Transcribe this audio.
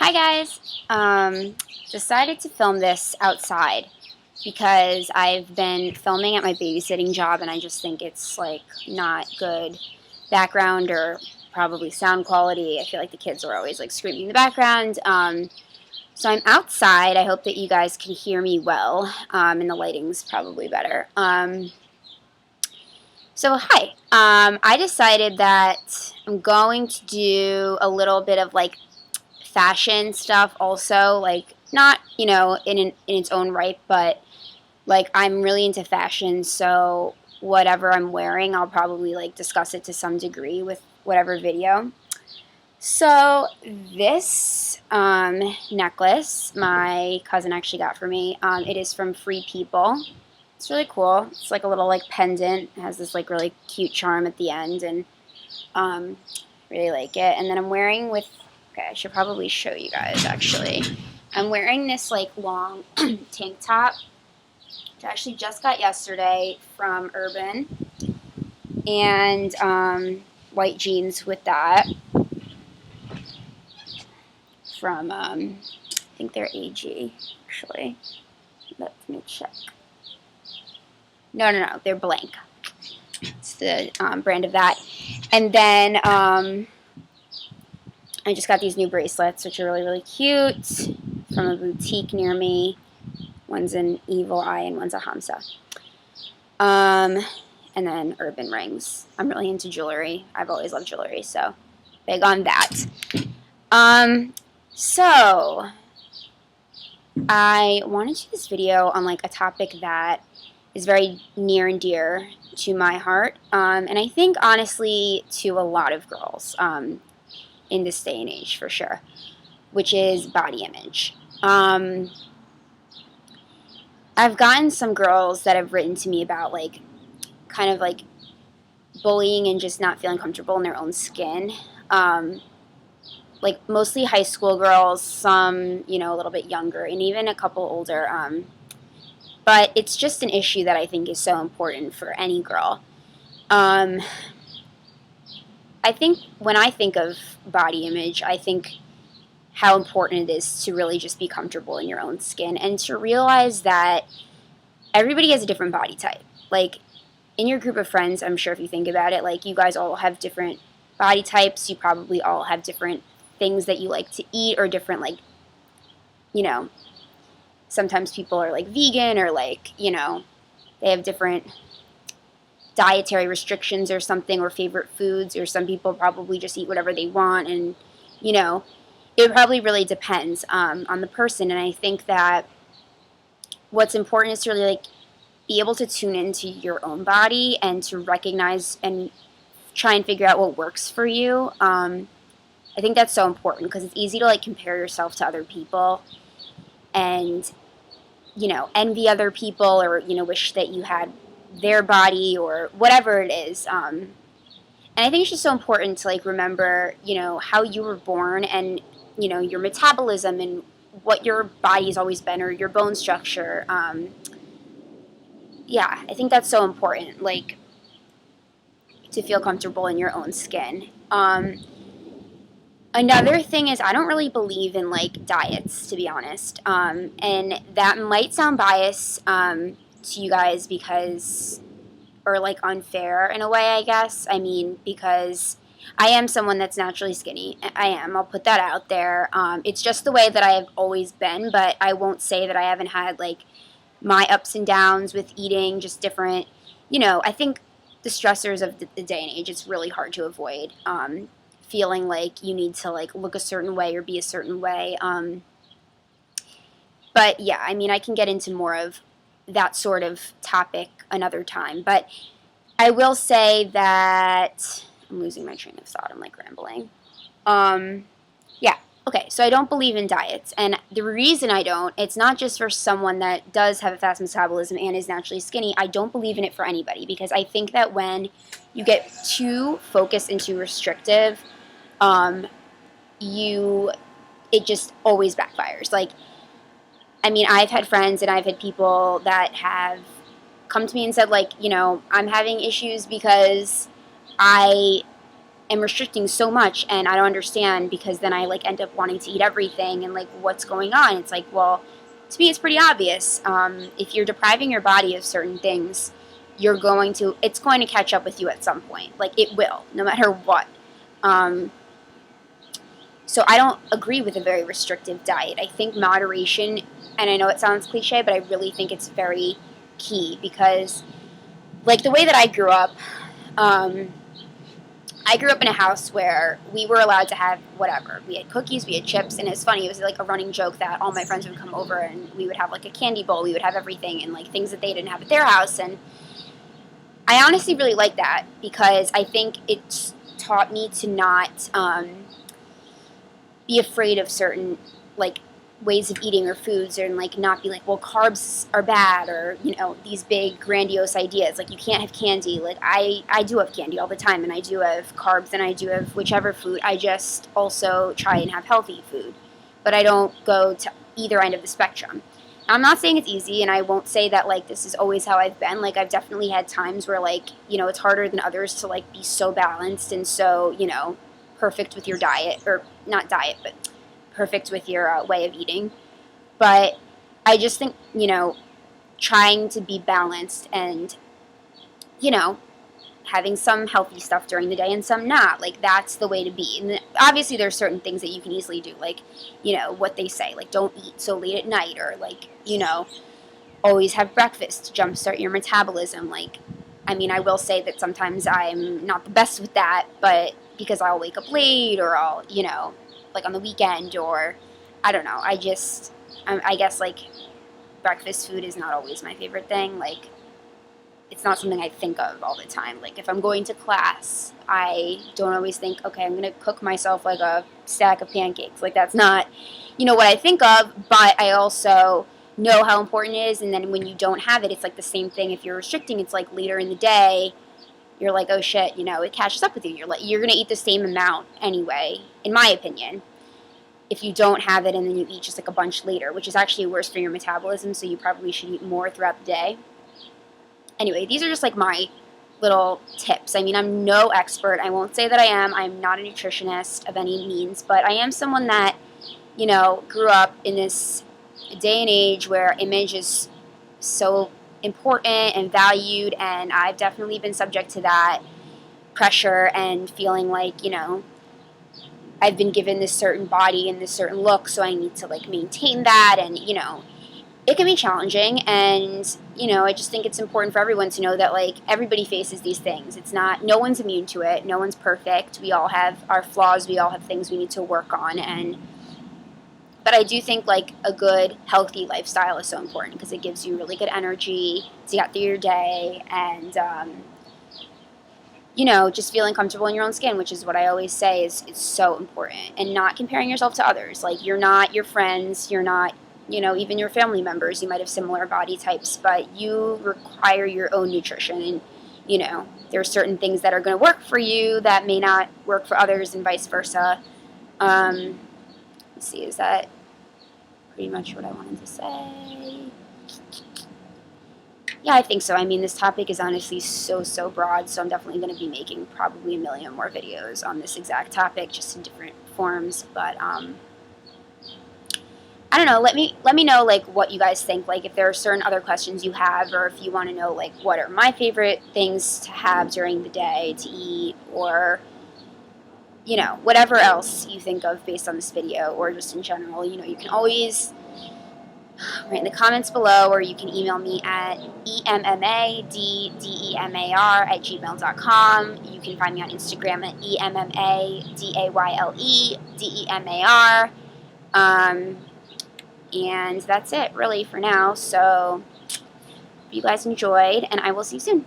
Hi guys. Decided to film this outside because I've been filming at my babysitting job and I just think it's like not good background or probably sound quality. I feel like the kids are always like screaming in the background. So I'm outside. I hope that you guys can hear me well, and the lighting's probably better. So hi. I decided that I'm going to do a little bit of like fashion stuff also, like not, in its own right, but like I'm really into fashion, so whatever I'm wearing, I'll probably like discuss it to some degree with whatever video. So this necklace my cousin actually got for me. It is from Free People. It's really cool. It's like a little like pendant. It has this like really cute charm at the end, and um, really like it. And then I'm wearing with, okay, I should probably show you guys actually. I'm wearing this like long tank top, which I actually just got yesterday from Urban, and white jeans with that from, I think they're AG actually. Let me check. No, they're Blank. It's the brand of that. And then I just got these new bracelets, which are really, really cute, from a boutique near me. One's an Evil Eye and one's a Hamsa. And then Urban rings. I'm really into jewelry. I've always loved jewelry, so big on that. So I wanted to do this video on like a topic that is very near and dear to my heart, and I think honestly to a lot of girls in this day and age for sure, which is body image. I've gotten some girls that have written to me about like kind of like bullying and just not feeling comfortable in their own skin. Like mostly high school girls, some, a little bit younger, and even a couple older. But it's just an issue that I think is so important for any girl. I think when I think of body image, I think how important it is to really just be comfortable in your own skin and to realize that everybody has a different body type. Like in your group of friends, I'm sure if you think about it, like you guys all have different body types. You probably all have different things that you like to eat, or different like, sometimes people are like vegan, or like, they have different dietary restrictions or something, or favorite foods, or some people probably just eat whatever they want, and it probably really depends on the person. And I think that what's important is to really like be able to tune into your own body and to recognize and try and figure out what works for you. I think that's so important because it's easy to like compare yourself to other people and envy other people, or wish that you had their body or whatever it is. And I think it's just so important to like remember how you were born, and your metabolism, and what your body's always been, or your bone structure. Yeah, I think that's so important, like to feel comfortable in your own skin. Another thing is I don't really believe in like diets, to be honest, and that might sound biased to you guys because, or like unfair in a way, I guess. I mean, because I am someone that's naturally skinny. I am. I'll put that out there. It's just the way that I have always been, but I won't say that I haven't had like my ups and downs with eating, just different. I think the stressors of the day and age, it's really hard to avoid. Feeling like you need to like look a certain way or be a certain way. But yeah, I mean, I can get into more of that sort of topic another time. But I will say that I'm losing my train of thought. I'm like rambling. Yeah. Okay. So I don't believe in diets, and the reason I don't, it's not just for someone that does have a fast metabolism and is naturally skinny. I don't believe in it for anybody, because I think that when you get too focused and too restrictive, it just always backfires. Like, I mean, I've had friends and I've had people that have come to me and said, like, I'm having issues because I am restricting so much and I don't understand, because then I like end up wanting to eat everything and like what's going on. It's like, well, to me it's pretty obvious. If you're depriving your body of certain things, it's going to catch up with you at some point. Like it will, no matter what. So I don't agree with a very restrictive diet. I think moderation, and I know it sounds cliche, but I really think it's very key, because like the way that I grew up in a house where we were allowed to have whatever. We had cookies, we had chips, and it's funny, it was like a running joke that all my friends would come over and we would have like a candy bowl, we would have everything, and like things that they didn't have at their house. And I honestly really like that, because I think it's taught me to not be afraid of certain like ways of eating or foods, and like not be like, well, carbs are bad, or you know, these big grandiose ideas like you can't have candy. Like I do have candy all the time, and I do have carbs, and I do have whichever food. I just also try and have healthy food, but I don't go to either end of the spectrum. I'm not saying it's easy, and I won't say that like this is always how I've been. Like I've definitely had times where like, you know, it's harder than others to like be so balanced and so, you know, perfect with your diet, or not diet, but perfect with your way of eating. But I just think, you know, trying to be balanced and, you know, having some healthy stuff during the day and some not, like that's the way to be. And obviously there's certain things that you can easily do, like, you know, what they say, like don't eat so late at night, or like, you know, always have breakfast to jumpstart your metabolism. Like, I mean, I will say that sometimes I'm not the best with that, but because I'll wake up late, or I'll, you know, like on the weekend, or I don't know. I guess like breakfast food is not always my favorite thing. Like it's not something I think of all the time. Like if I'm going to class, I don't always think, okay, I'm going to cook myself like a stack of pancakes. Like that's not, you know, what I think of, but I also know how important it is. And then when you don't have it, it's like the same thing. If you're restricting, it's like later in the day, you're like, oh shit, you know, it catches up with you. You're going to eat the same amount anyway, in my opinion, if you don't have it and then you eat just like a bunch later, which is actually worse for your metabolism, so you probably should eat more throughout the day. Anyway, these are just like my little tips. I mean, I'm no expert. I won't say that I am. I'm not a nutritionist of any means, but I am someone that, you know, grew up in this day and age where image is so important and valued, and I've definitely been subject to that pressure and feeling like, you know, I've been given this certain body and this certain look, so I need to like maintain that. And you know, it can be challenging, and you know, I just think it's important for everyone to know that like everybody faces these things. It's not, no one's immune to it, no one's perfect, we all have our flaws, we all have things we need to work on. And but I do think like a good healthy lifestyle is so important, because it gives you really good energy to get through your day, and you know, just feeling comfortable in your own skin, which is what I always say is so important. And not comparing yourself to others. Like you're not your friends, you're not, you know, even your family members. You might have similar body types, but you require your own nutrition, and you know, there are certain things that are going to work for you that may not work for others, and vice versa. Let's see, is that pretty much what I wanted to say? Yeah, I think so. I mean, this topic is honestly so broad, so I'm definitely going to be making probably a million more videos on this exact topic, just in different forms. But I don't know. Let me know like what you guys think. Like if there are certain other questions you have, or if you want to know like what are my favorite things to have during the day to eat, or you know, whatever else you think of based on this video, or just in general. You know, you can always write in the comments below, or you can email me at emmademar@gmail.com. You can find me on Instagram at emmadayledemar. And that's it really for now. So hope you guys enjoyed, and I will see you soon.